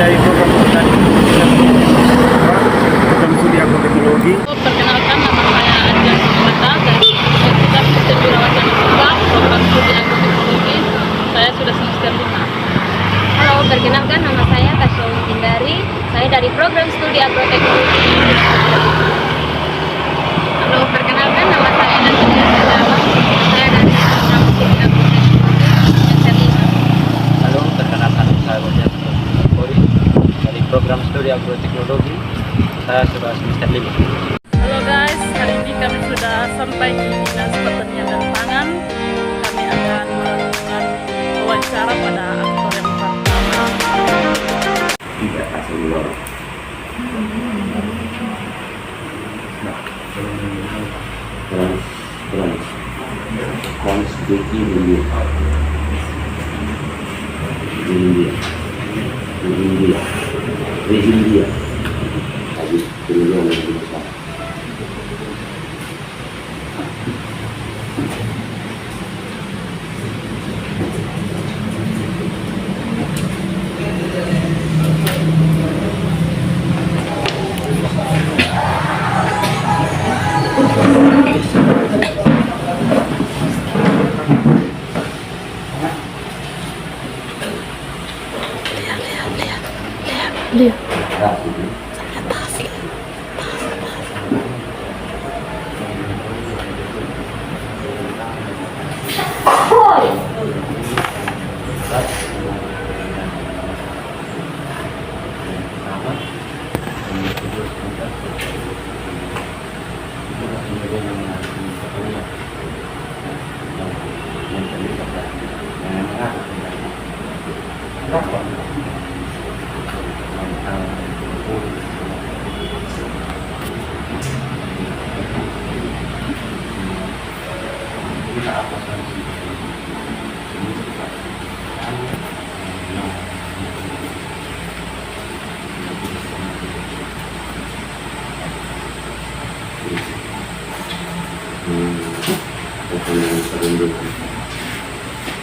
dari program studi agroteknologi. Perkenalkan, nama saya Adrian Mata dari Universitas Kristen Wirawancana Subang, program studi agroteknologi. Saya sudah semester 5. Halo, perkenalkan nama saya Kasya Tindari. Saya dari program studi agroteknologi. Halo, perkenalkan, nama saya Nadia Sadama. Saya dari program studi agroteknologi semester 5. Halo, perkenalkan saya Roger Kori dari program studi agroteknologi. Saya sudah semester 5. Halo guys, kali ini kami sudah sampai di Dinas Pertanian dan Pangan. Kami akan melakukan wawancara pada aktor yang pertama. Tidak kasih luar. Konstitusi India. Habis dulu yang besar. Lihat.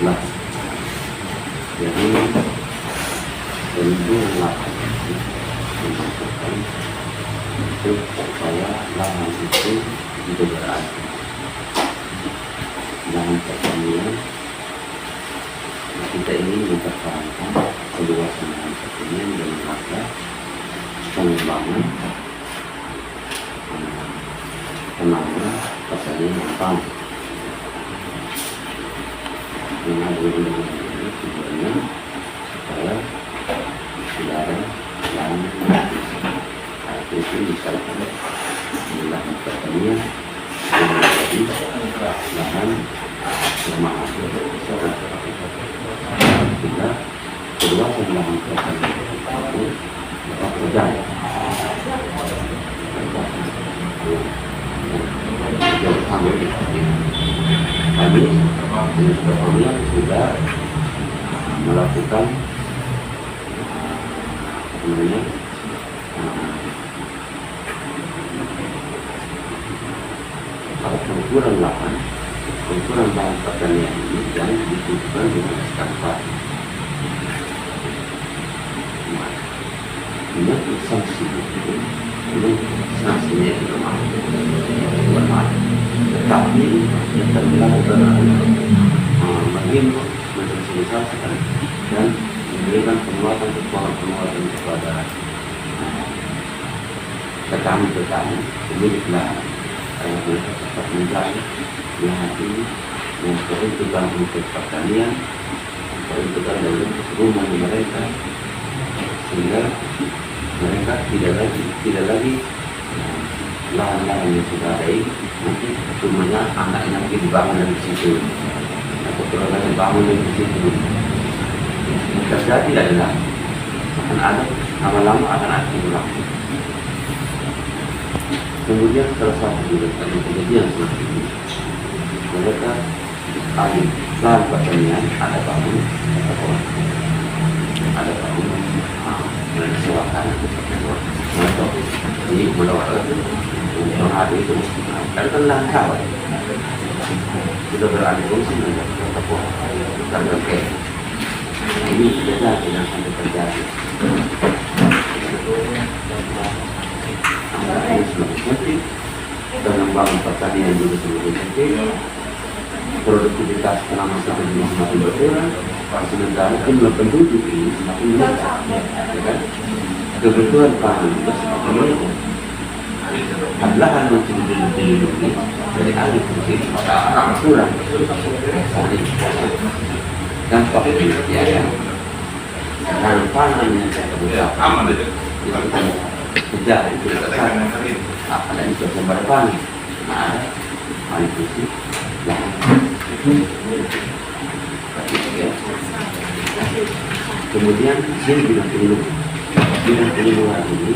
Nah, jadi tentulah untuk supaya lahan itu tidak berada lahan pertanian. Kita ingin mempertahankan keluasan lahan pertanian dan maka pengembangan penanganan pertanian yang baik. Dengan ini tujuannya supaya udara lahan itu bisa lahan pertanian menjadi lahan bermanfaat sehingga keluasan lahan pertanian itu dapat berjaya. Kami sebetulnya sudah melakukan pengukuran lahan pertanian ini yang ditentukan dengan SKP. Ini sanksi itu, ini sanksinya yang bermanfaat. Tetapi yang terlakukan bagaimana mensosialisasikan dan memberikan penguatan kepada petani pemilik lahan karena mereka dapat mencari lahan ini yang peruntukan untuk pertanian, peruntukan dari rumah mereka, sehingga mereka tidak lagi lahan-lahan yang sudah ada ini nanti semuanya anaknya mungkin dibangun dari situ atau keluarga dibangun dari situ. Kerja tidak ada, akan ada lama-lama akan ada ulang. Kemudian salah satu juga kejadian seperti ini, mereka alih lahan pertanian ada bangun menyesuaikan atau ini melawat yang ada itu karena lahan sawah sudah beralih fungsi menjadi tepung dan ini tidak akan terjadi. Anggaran semakin pengembangan pertanian juga semakin penting, produktivitas tanaman seperti semakin berkurang, sementara jumlah penduduk ini semakin meningkat, ya kan? Kebutuhan pangan juga semakin meningkat. Lahan penduduk ini dari alih fungsi kurang, dampak ya kan? Karena pangan yang kebutuhan itu kejar itu besar, ada itu sumber pangan, ada alih fungsi. Kemudian sini bidang penyuluhan ini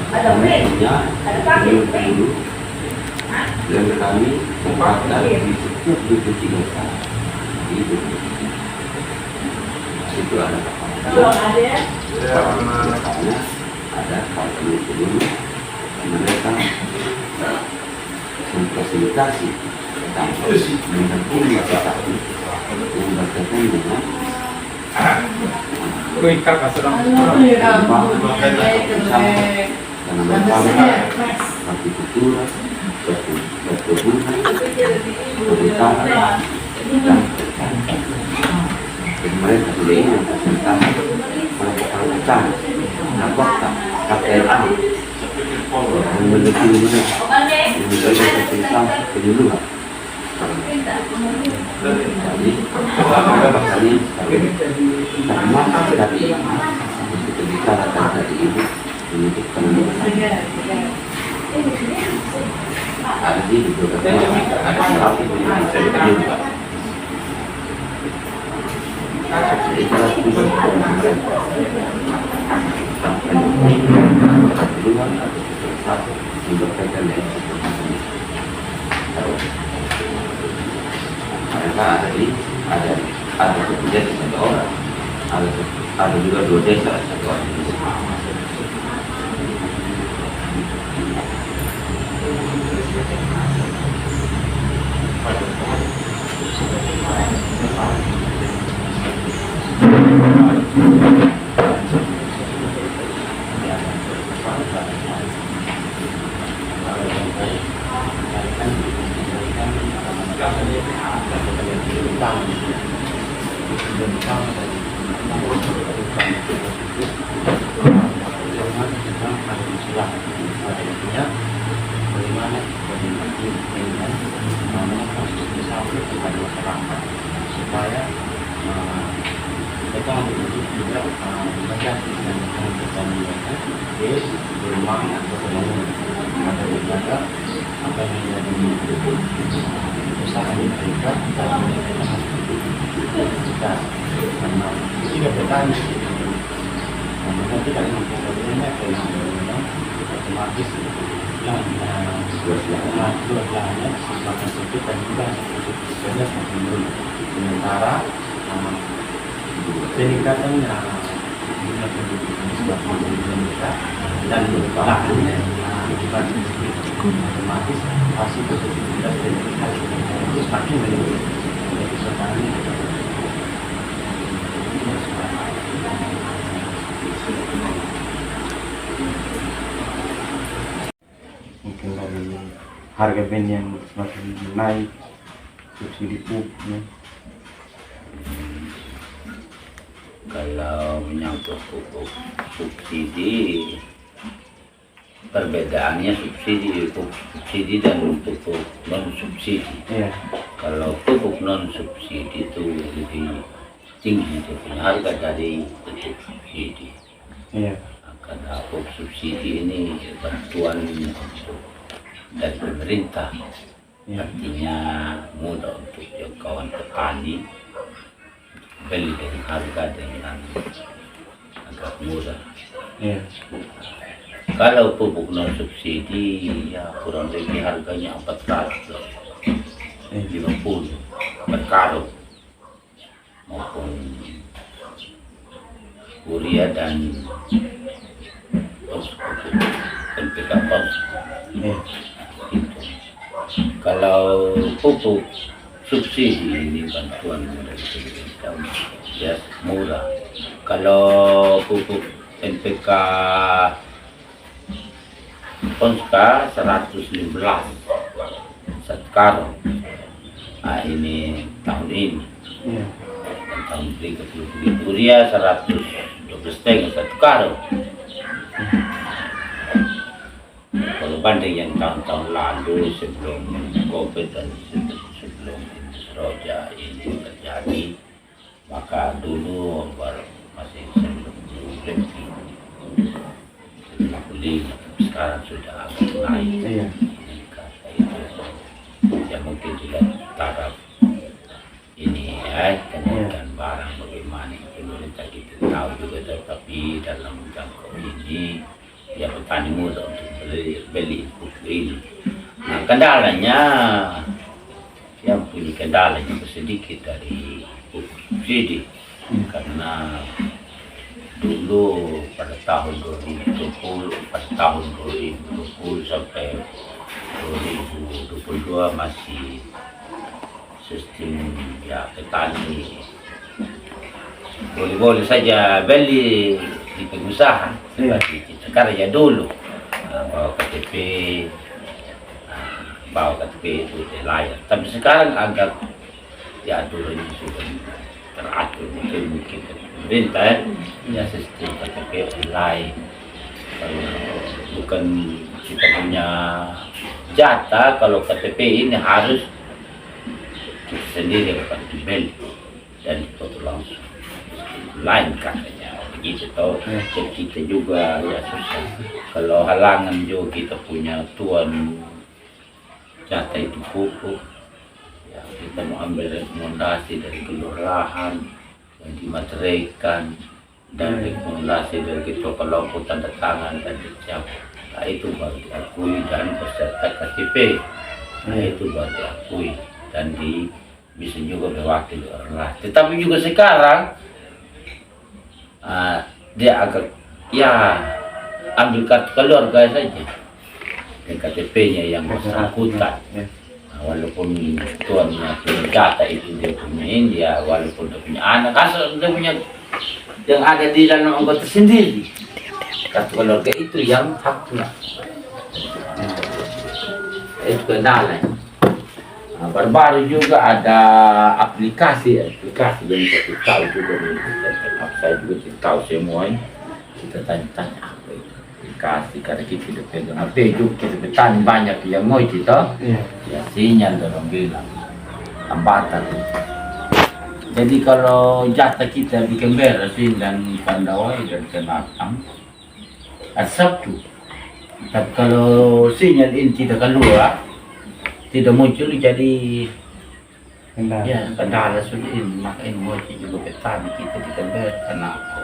punya penyuluh yang kami tempatkan di setiap 23 desa itu ada ada penyuluh mereka memfasilitasi menampung masyarakat yang berkaitan dengan tanaman pangan, hortikultura, perkebunan, perhutanan, dan mereka sudah ingin memfasilitasi melakukan hutan, nabakan, KPLA, dan mendukung mereka menjadi fasilitas penyuluhan. Jadi, kalian termasuk tadi kita bicarakan tadi ini untuk penelitian. Ada di beberapa ada serapi yang bisa dipenyuluhan. Jadi kalau kita penyuluhan atau satu yang berkaitan dengan mereka ada satu desa satu orang, ada juga 2 desa satu orang. Supaya mereka juga menjaga dan mereka di rumah atau pembangunan ada juga apa yang menjadi usaha mereka dan mereka kita karena tidak bertanya karena kita mempunyai kewenangan otomatis yang dua lahannya semakin sempit dan juga sebenarnya semakin menurun. Sementara peningkatannya jumlah penduduk ini semakin meningkat dan lahannya akibat otomatis hasil produktivitas itu semakin menurun. Jadi sekarang mungkin dari harga ben yang semakin naik, subsidi pupuknya. Kalau menyangkut pupuk subsidi, perbedaannya subsidi dan pupuk non subsidi. Iya. Kalau pupuk non subsidi itu lebih tinggi punya harga dari pupuk subsidi. Iya. Karena pupuk subsidi ini bantuan dari pemerintah, artinya mudah untuk jangkauan petani, beli dengan harga dengan agak murah. Iya. Kalau pupuk non subsidi ya kurang lebih harganya 450 per karung, maupun urea dan NPK pos. Kalau pupuk subsidi ini bantuan dari pemerintah ya murah, Kalau pupuk NPK Ponska 115 satu karung. Nah, ini tahun ini. Iya. Dan tahun berikutnya begitu urea 112,5 satu karung. Kalau banding yang tahun-tahun lalu sebelum COVID dan sebelum Roja ini terjadi, maka dulu baru masih sebelum lebih sekarang sudah agak naik. Iya. Kata itu ya mungkin tidak taraf ini kenaikan barang bagaimana pemerintah kita tahu juga, tetapi dalam jangkau ini ya petani mudah untuk beli pupuk ini. Nah, kendalanya yang punya kendalanya sedikit dari pupuk subsidi karena dulu pada tahun 2020 sampai 2022 masih sistem ya petani boleh-boleh saja beli di pengusaha seperti kita karya dulu bawa KTP itu layak, tapi sekarang agak ya aturannya sudah teratur mungkin pemerintah ya sistem KTP online. Kalau bukan kita punya jatah, kalau KTP ini harus kita sendiri akan dibeli dan foto langsung lain katanya begitu toh. Jadi kita juga ya susah kalau halangan juga kita punya tuan jatah itu pupuk ya, kita mau ambil rekomendasi dari kelurahan yang dimateraikan dan rekomendasi dari ketua kelompok tanda tangan dan dicap. Nah, itu baru diakui dan peserta KTP. Nah, itu baru diakui dan bisa juga berwakil orang lain. Tetapi juga sekarang dia agak ya ambil kartu keluarga saja dan KTP-nya yang bersangkutan. Nah, walaupun tuannya punya data itu dia punya India, walaupun dia punya anak, asal dia punya yang ada di dalam anggota sendiri. Kartu keluarga itu yang haknya. Itu kendala. Nah, baru-baru juga ada aplikasi yang saya tahu juga, saya juga tahu semua. Kita tanya-tanya apa itu aplikasi karena kita sudah pegang HP juga, kita petani banyak yang mau kita, ya sinyal orang bilang hambatan. Jadi kalau jatah kita bikin beres dan Pandawai dan Kenatang Sabtu, tapi kalau sinyal ini tidak keluar, tidak muncul, jadi kendala sudah ini. Maka ini muncul juga petani kita bikin beres. Kenapa?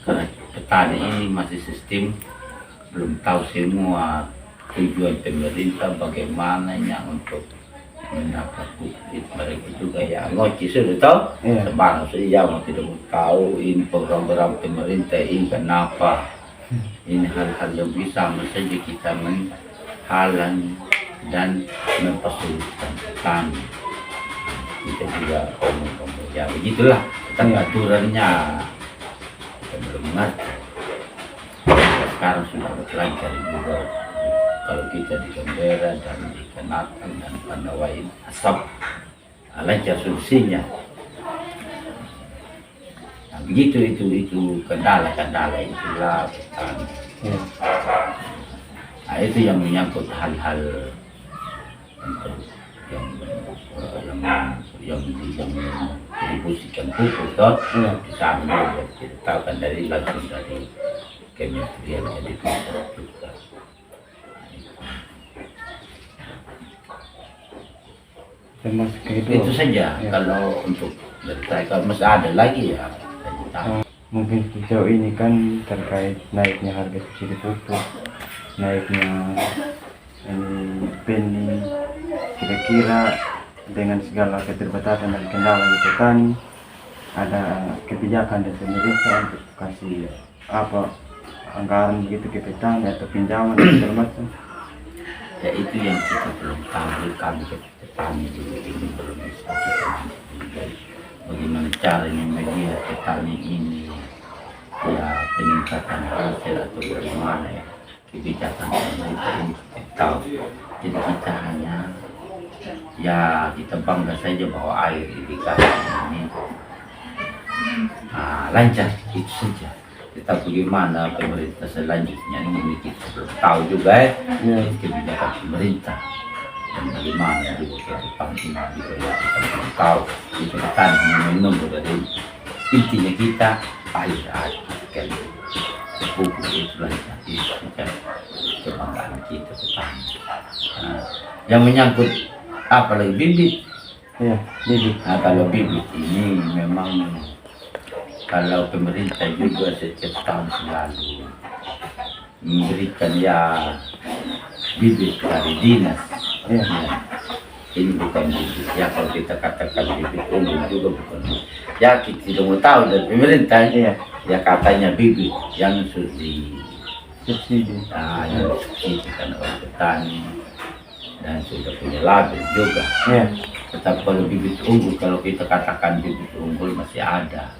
Karena petani ini masih sistem belum tahu semua tujuan pemerintah bagaimananya untuk mendapat bukti. Mereka juga ya ngoci sudah tahu, sebarang sudah jauh tidak tahu ini program-program pemerintah ini kenapa. Ini hal-hal yang bisa saja kita menghalang dan mempersulitkan petani. Kita juga ngomong ya begitulah, tentang aturannya kita belum mengerti. Sekarang sudah lancar juga. Kalau kita di Canberra dan di Kenatang dan Pandawai asap lancar solusinya. Nah, begitu itu kendala-kendala itulah petani. Nah, itu yang menyangkut hal-hal yang distribusikan pupuk toh di sana kita tahu kan dari langsung dari kementerian jadi juga. Itu saja kalau untuk kalau masih ada lagi ya. Mungkin sejauh ini kan terkait naiknya harga subsidi pupuk, naiknya ini kira-kira dengan segala keterbatasan dan kendala di petani, ada kebijakan dari pemerintah untuk kasih apa anggaran begitu ke petani atau pinjaman dan segala macam. Ya itu yang kita belum tahu, kami petani ini belum bisa kita bagaimana caranya media petani ini ya peningkatan hasil atau bagaimana ya kebijakan pemerintah ini kita tahu. Jadi kita hanya ya kita bangga saja bahwa air irigasi ini lancar, itu saja. Tetapi bagaimana pemerintah selanjutnya ini kita belum tahu juga kebijakan pemerintah dan bagaimana juga ke depan ini juga kita belum tahu. Kita akan menunggu dari intinya kita air kan pupuk itu lancar, itu kebanggaan kita petani. Yang menyangkut apalagi bibit. Iya, bibit. Nah, kalau bibit ini memang kalau pemerintah juga setiap tahun selalu memberikan ya bibit dari dinas. Iya. Ya, ini bukan bibit. Ya kalau kita katakan bibit unggul juga bukan. Ya kita tidak mau tahu dari pemerintah. Iya. Ya katanya bibit yang sudah Subsidi. nah, yang disubsidikan oleh petani dan sudah punya label juga. Iya. Tetap kalau bibit unggul, kalau kita katakan bibit unggul masih ada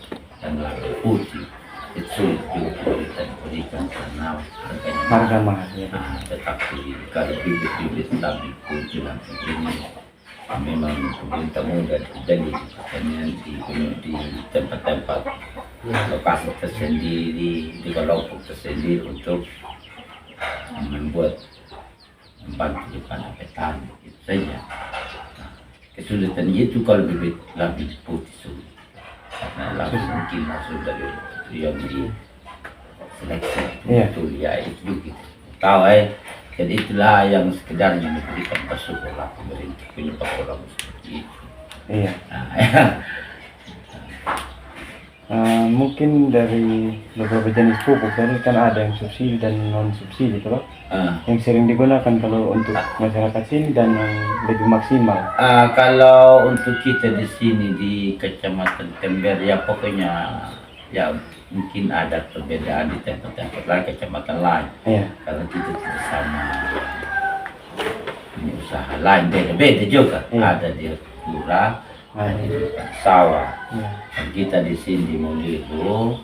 yang label putih, itu sulit juga kita diberikan karena Harga mahal. Ya. Nah, tetapi kalau bibit-bibit label putih langsung ini memang pemerintah mudah terjadi pertanian di tempat-tempat lokasi tersendiri, di kelompok tersendiri untuk membuat membantu di panen petani itu saja. Nah, kesulitan itu kalau bibit label putih sulit karena label mungkin masuk dari yang di seleksi itu ya itu juga tahu jadi itulah yang sekedarnya memberikan bersyukurlah pemerintah punya program seperti itu. Iya. Nah, Mungkin dari beberapa jenis pupuk tadi kan ada yang subsidi dan non subsidi, toh. Yang sering digunakan kalau untuk masyarakat sini dan yang lebih maksimal. kalau untuk kita di sini di Kecamatan Tember ya pokoknya ya mungkin ada perbedaan di tempat-tempat lain, kecamatan lain. Iya. Karena kita tidak sama punya usaha lain, beda-beda juga. Iya. Ada di Lurah, ada di sawah. Iya. Dan kita di sini di Muliro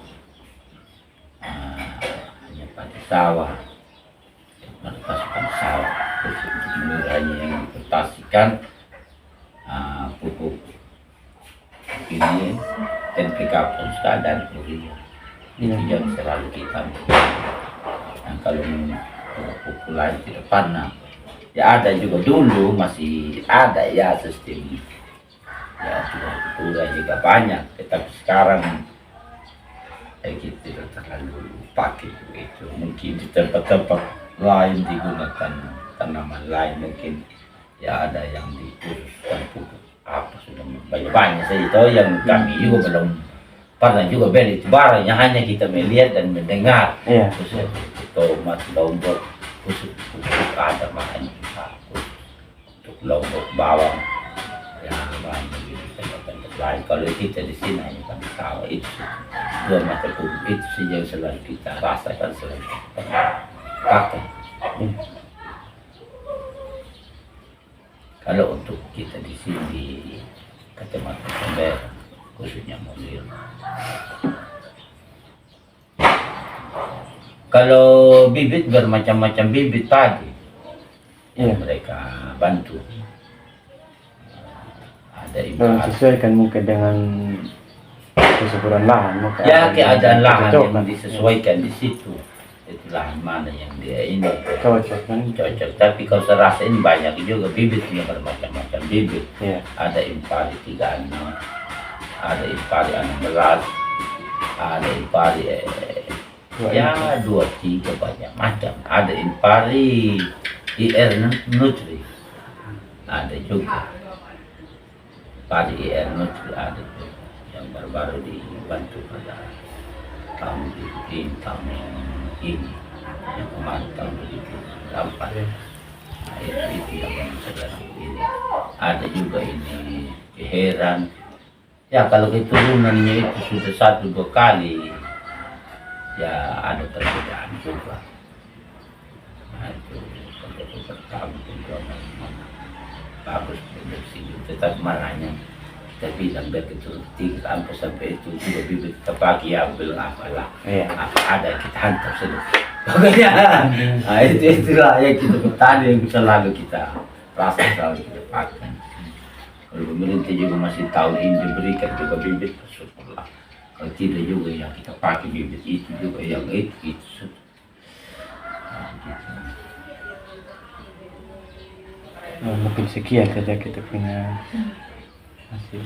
hanya pada sawah. Mereka suka sawah. Terus untuk murahnya yang dipertasikan pupuk ini NPK Polska dan Korea. Itu yang selalu kita miliki. Nah, kalau pupuk lain tidak pernah. Ya ada juga dulu masih ada ya sistem. Ya sudah juga banyak. Tetapi sekarang kita tidak terlalu pakai itu. Mungkin di tempat-tempat lain digunakan tanaman lain mungkin ya ada yang dikhususkan pupuk apa sudah banyak saja itu yang kami juga belum pernah juga beli itu barangnya hanya kita melihat dan mendengar. Iya. Khusus tomat, lombok, khusus pupuk ada makanya untuk lombok bawang ya banyak di tempat-tempat lain. Kalau kita di sini hanya kami tahu itu dua macam pupuk itu saja yang selalu kita rasakan selalu pakai. Kalau untuk kita di sini di Kecamatan Tember khususnya Muliro, kalau bibit bermacam-macam bibit padi yang mereka bantu. Ada Dan sesuaikan mungkin dengan kesuburan lahan. Ya keadaan lahan yang disesuaikan di situ. Itu lahan mana yang dia ini Cocok kan? cocok. Tapi kalau serasa ini banyak juga bibitnya bermacam-macam bibit. Iya. Ada impari 36, ada impari 16, ada impari ya 23 banyak macam. Ada impari IR Nutri, ada juga impari IR Nutri ada juga yang baru-baru dibantu pada tahun tahun ini yang kemarin tahun 2008. Nah, itu yang sekarang ini ada juga ini keheran ya kalau keturunannya itu sudah 1-2 kali ya ada perbedaan juga. Nah itu untuk pertama itu memang bagus produksi tetap malahnya kita bilang biar kita sampai itu juga bibit kita pagi ya belum apalah. Apa ada kita hantar saja. Pokoknya itulah yang kita petani yang selalu kita rasa selalu kita pakai. Kalau pemerintah juga masih tahun ini diberikan juga bibit, syukurlah. Kalau tidak juga yang kita pakai bibit itu juga yang itu. Mungkin sekian saja kita punya hasil.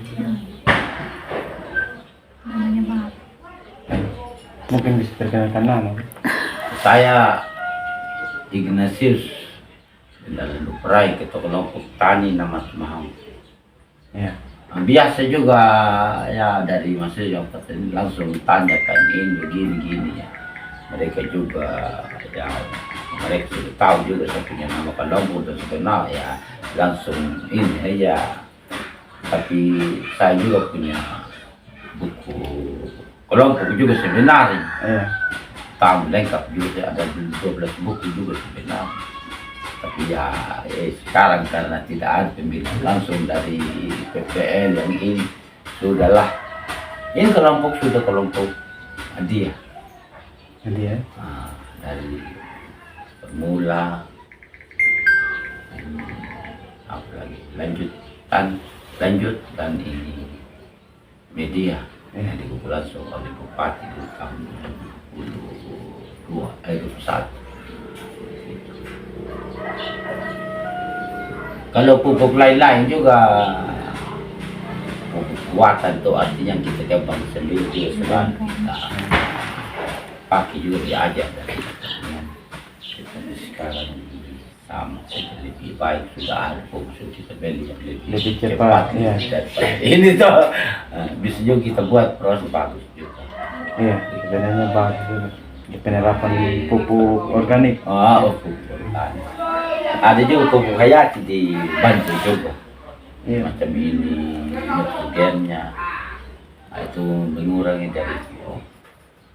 Mungkin bisa perkenalkan nama. Saya Ignatius dalam Luprai ketua kelompok tani nama Semahang. Ya. Biasa juga ya dari masa yang petani langsung tanyakan ini begini ya. Mereka juga ya mereka sudah tahu juga saya punya nama kelompok dan kenal ya langsung ini ya. Tapi saya juga punya buku kelompok juga sebenarnya. Iya. Tamu lengkap juga ada 12 buku juga sebenarnya. Tapi ya sekarang karena tidak ada pemilihan langsung dari PPL yang ini sudahlah. Ini kelompok sudah kelompok hadiah. Hadiah. Dari permula apa lagi lanjut dan ini media yang dikumpulkan oleh Bupati di tahun 2021. Kalau pupuk lain-lain juga pupuk kuatan itu artinya kita kembang sendiri selalu kita pakai juga diajak dari pertanian. Sekarang sama saja lebih baik sudah ada pupuk kita beli yang lebih cepat ya. Ini tuh bisa juga kita buat proses bagus juga. Iya, sebenarnya bagus juga. Penerapan pupuk organik. Pupuk organik. Ada juga pupuk hayati di Bantul juga. Iya. Macam ini nitrogennya itu mengurangi dari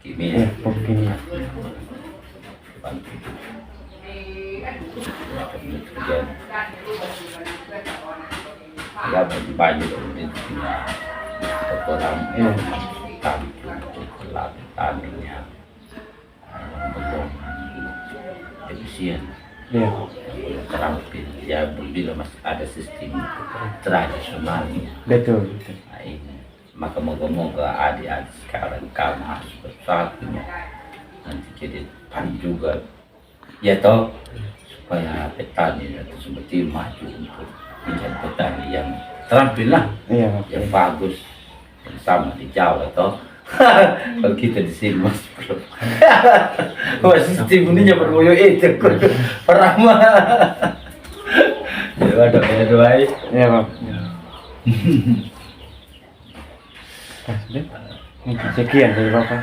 kimia. Iya, pupuk kimia. Bantul juga. Macam nitrogen. Ya bagi banyak itu punya orang tadi untuk taninya belum efisien. Iya. Terampil ya bila masih ada sistem tradisionalnya. Betul. Nah, ini maka moga-moga adik-adik sekarang kamu harus bersatunya nanti jadi pan juga ya toh supaya petani atau seperti maju untuk menjadi petani yang terampil lah, yang bagus yang sama di Jawa toh. Kalau kita di sini masih belum. Wah sistem ini berboyo itu perama. Ya ada doa. Ya Pak. Mungkin sekian dari Bapak.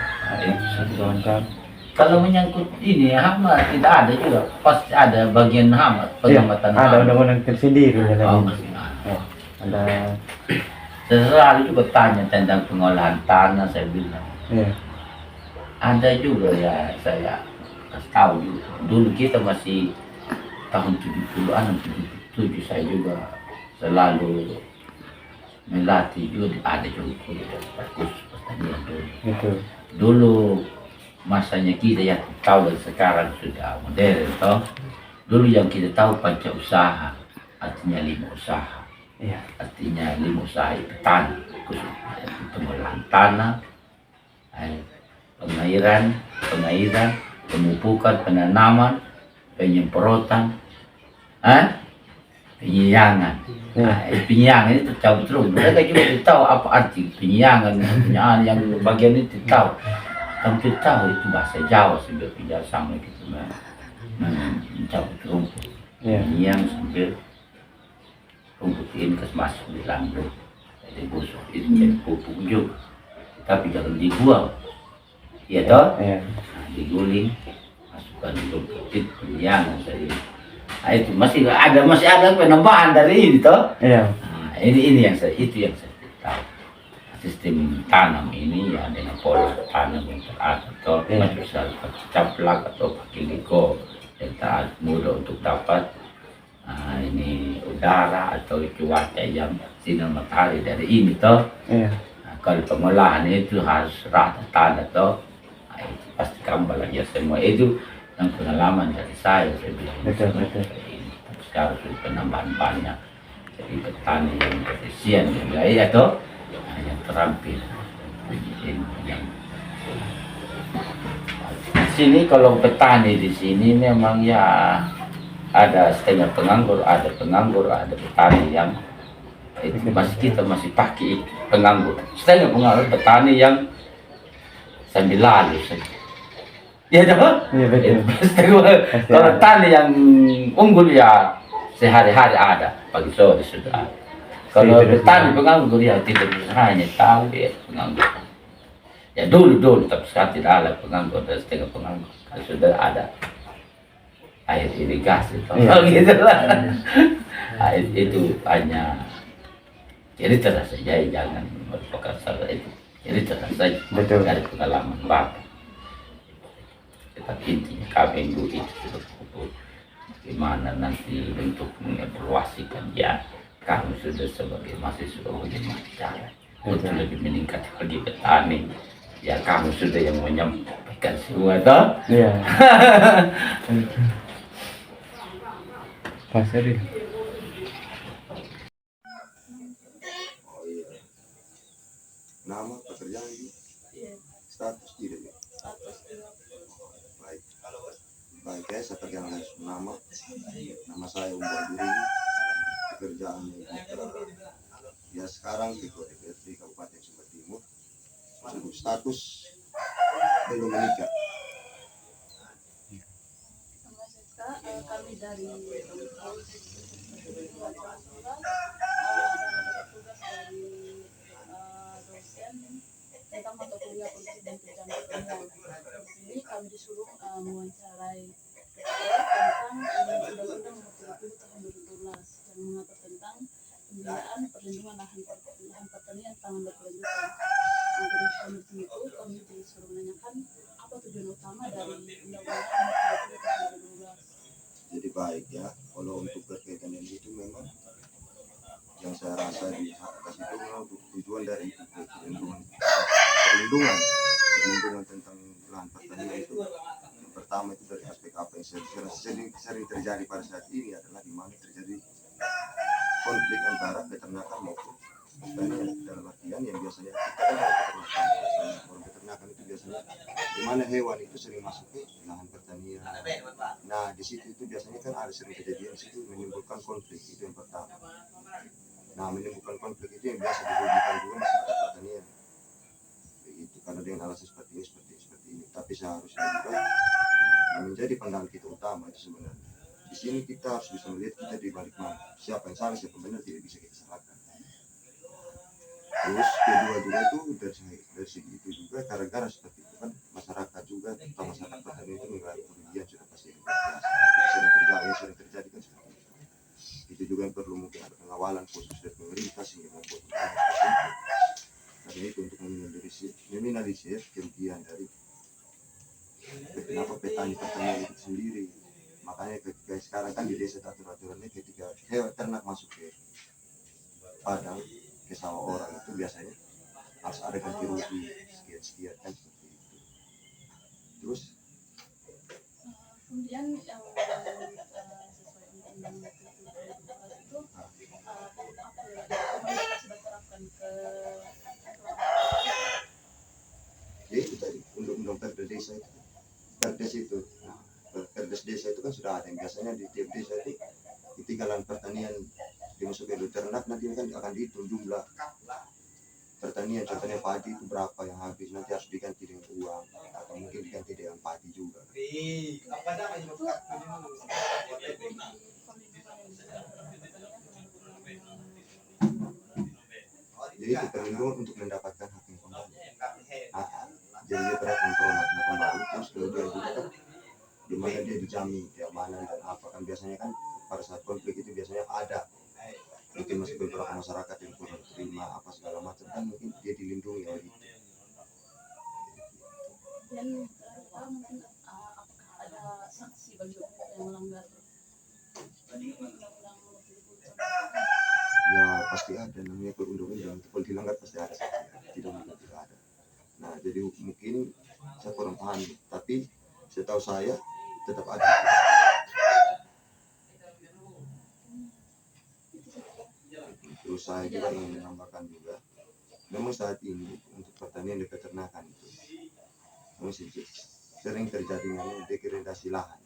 Kalau menyangkut ini hama tidak ada juga, pasti ada bagian hama pengamatan. Ada undang-undang tersendiri ya. Ada. Selalu juga tanya tentang pengolahan tanah, saya bilang. Iya. Ada juga ya saya kasih tahu juga. Dulu kita masih tahun 70-an, 77 saya juga selalu melatih juga ada juga khusus pertanian dulu. Betul. Dulu masanya kita yang tahu dan sekarang sudah modern toh. Dulu yang kita tahu panca usaha artinya 5 usaha. Iya. Artinya 5 usaha petani khusus pengolahan tanah, pengairan, pemupukan, penanaman, penyemprotan, penyiangan. Penyiangan itu tahu betul. Mereka juga tahu apa arti penyiangan yang bagian itu tahu. Kamu kita tahu itu bahasa Jawa sambil pinjam sama gitu mencabut rumput. Penyiang sambil rumput ini masuk di lambung, jadi busuk itu jadi pupuk juga. Tapi jangan dibuang, ya toh? Diguling, masukkan rumput itu penyiangan tadi. Nah, itu masih ada penambahan dari ini toh? Nah, ini yang saya tahu. Sistem tanam ini ya dengan pola tanam yang teratur toh, bisa pakai caplak atau pakai liko yang mudah untuk dapat ini udara atau cuaca yang sinar matahari dari ini toh. Iya. Nah, kalau pengolahan itu harus rata tanah toh, nah, itu pasti kambal ya semua itu yang pengalaman dari saya bilang Betul, semua betul. kayak ini. Tapi sekarang sudah penambahan banyak, jadi petani yang efisien juga ya toh, nah, yang terampil, yang di sini kalau petani di sini memang ya ada setengah penganggur, ada petani yang itu kita masih pakai penganggur, setengah penganggur petani yang sambil lalu saja. Ya toh? Iya, betul. Kalau petani yang unggul ya sehari-hari ada, pagi sore sudah ada. Kalau Iya, petani penganggur ya tidak hanya tahu ya penganggur. Ya dulu tapi sekarang tidak ada penganggur dan setengah penganggur. Kalau sudah ada air irigasi Iya. gitu lah. Air itu hanya cerita saja, jangan merupakan salah itu cerita saja Betul. dari pengalaman bapak. Tetapi intinya kami itu sudah cukup. Gimana nanti untuk mengevaluasikan ya kami sudah sebagai mahasiswa bagaimana cara untuk lebih meningkat bagi petani. Ya kamu sudah yang menyampaikan semua toh. Iya. Pasir. Nama pekerjaan itu status tidak ya? Baik. Baik ya, saya perkenalkan nama saya Umar Diri, pekerjaan ya sekarang ketua DPRD Kabupaten Sumber Timur. Untuk status belum menikah. Kami dari tugas dari dosen tentang mata kuliah politik dan kerjaan pertemuan. Di sini kami disuruh mewawancarai tentang Undang-Undang Nomor 30 Tahun 2012 yang mengatur tentang pembinaan perlindungan lahan pertanian pangan berkelanjutan. Dari kami itu kami disuruh menanyakan apa tujuan utama dari Undang-Undang Nomor 30 Tahun 2012. Jadi baik ya, kalau untuk berkaitan dengan itu memang yang saya rasa di atas itu memang untuk tujuan dari itu perlindungan tentang lahan pertanian itu. Yang pertama itu dari aspek apa yang sering terjadi pada saat ini adalah di mana terjadi konflik antara peternakan maupun pertanian, dalam artian yang biasanya kita kan orang peternakan itu biasanya di mana hewan itu sering masuk ke lahan pertanian. Nah di situ itu biasanya kan ada sering kejadian di situ menimbulkan konflik, itu yang pertama. Nah menimbulkan konflik itu yang biasa dirugikan juga masyarakat pertanian. Begitu karena dengan alasan seperti ini. Tapi seharusnya juga yang menjadi pandangan kita utama itu sebenarnya di sini kita harus bisa melihat kita di balik mana, siapa yang salah siapa benar tidak bisa kita salahkan. Terus kedua juga itu dari segi itu juga gara-gara seperti itu kan masyarakat juga atau masyarakat petani itu mengalami kerugian sudah pasti sering terjadi kan seperti itu. Itu juga yang perlu mungkin ada pengawalan khusus dari pemerintah sehingga membuat undang seperti itu. Karena itu untuk meminimalisir kerugian dari kenapa petani pertanian itu sendiri. Makanya ketika sekarang kan di desa aturannya ketika hewan ternak masuk ke padang ke sawah orang itu biasanya harus ada ganti rugi sekian kan seperti itu. Terus kemudian yang sesuai undang-undang itu pemerintah sudah terapkan ke ya itu tadi undang-undang perda desa itu perdes desa itu kan sudah ada yang biasanya di tiap desa itu ketinggalan pertanian dimasuk ke ternak nanti kan akan dihitung jumlah pertanian contohnya padi itu berapa yang habis nanti harus diganti dengan uang atau mungkin diganti dengan padi juga. Jadi itu perlindungan untuk mendapatkan hak yang kembali. Jadi dia berhak memperolehnya kembali terus kemudian juga kan di mana dia dijamin keamanan dan apa kan biasanya kan pada saat konflik itu biasanya ada mungkin masih beberapa masyarakat yang kurang terima apa segala macam kan mungkin dia dilindungi oleh itu. dan mungkin apakah ada sanksi bagi yang melanggar undang-undang nomor 30 tahun 2012? ya pasti ada namanya perundang-undang, kalau dilanggar pasti ada, tidak mungkin tidak ada. Nah jadi mungkin saya kurang paham, tapi setahu saya tetap ada. Terus saya juga ingin menambahkan juga, memang saat ini untuk pertanian dan peternakan itu memang sering terjadi namanya degradasi lahan.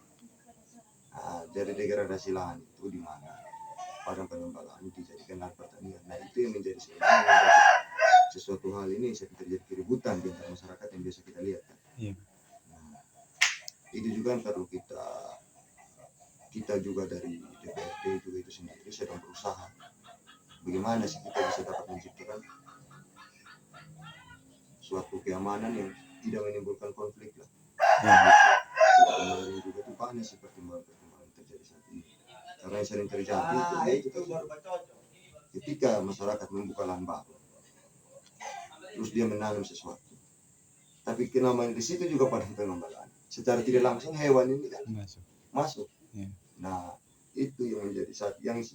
Nah, jadi degradasi lahan itu di mana padang pengembangan dijadikan lahan pertanian. Nah itu yang menjadi sebenarnya menjadi sesuatu hal ini sering terjadi keributan di antara masyarakat yang biasa kita lihat kan. Iya. Nah, itu juga yang perlu kita juga dari DPRD juga itu sendiri sedang berusaha bagaimana sih kita bisa dapat menciptakan suatu keamanan yang tidak menimbulkan konflik lah. Kemarin juga tuh banyak sih pertimbangan terjadi saat ini. Karena yang sering terjadi itu ketika masyarakat membuka lahan baru, terus dia menanam sesuatu, tapi kenapa di situ juga padang pengembangan, secara tidak langsung hewan ini kan masuk. Yeah. Nah itu yang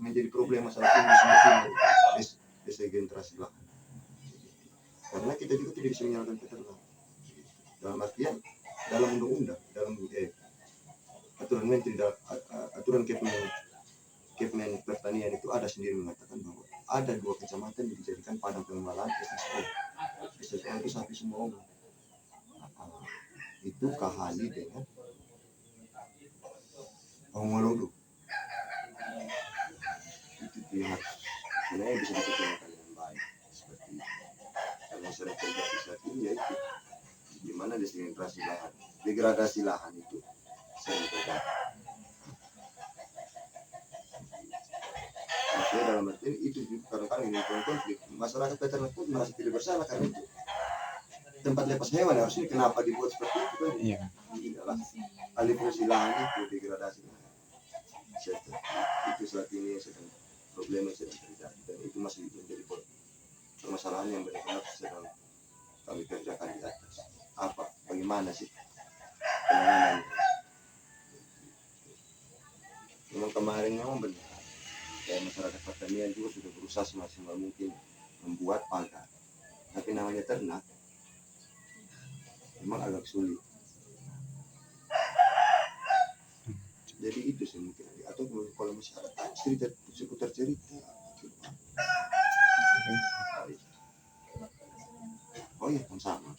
menjadi problema saat ini di Sumba Timur, desentrasi lahan. Karena kita juga tidak bisa menyalahkan peternak. Dalam artian dalam undang-undang, dalam aturan menteri, aturan Kepmen pertanian itu ada sendiri mengatakan bahwa ada 2 kecamatan yang dijadikan padang pengembangan SSO. SSO itu sapi semua umum. Itu Kahali dengan Ongolodo. Itu pihak sebenarnya bisa diterjemahkan dengan baik seperti itu. Yang sering terjadi saat ini yaitu di mana degradasi lahan itu sering terjadi. Maksudnya dalam arti itu kadang-kadang menimbulkan konflik. Masyarakat peternak pun merasa tidak bersalah karena itu tempat lepas hewan, harusnya kenapa dibuat seperti itu kan? Iya. Tidaklah. Alih fungsi lahan itu degradasi. Itu saat ini sedang problem yang sedang terjadi dan itu masih menjadi permasalahan yang benar-benar sedang kami kerjakan di atas. Bagaimana sih penanganan? Memang kemarin memang benar. Kayak masyarakat pertanian juga sudah berusaha semaksimal mungkin membuat pagar. Tapi namanya ternak memang agak sulit. Jadi itu sih mungkin. Atau kalau masih ada cerita seputar cerita. Oh iya, sama.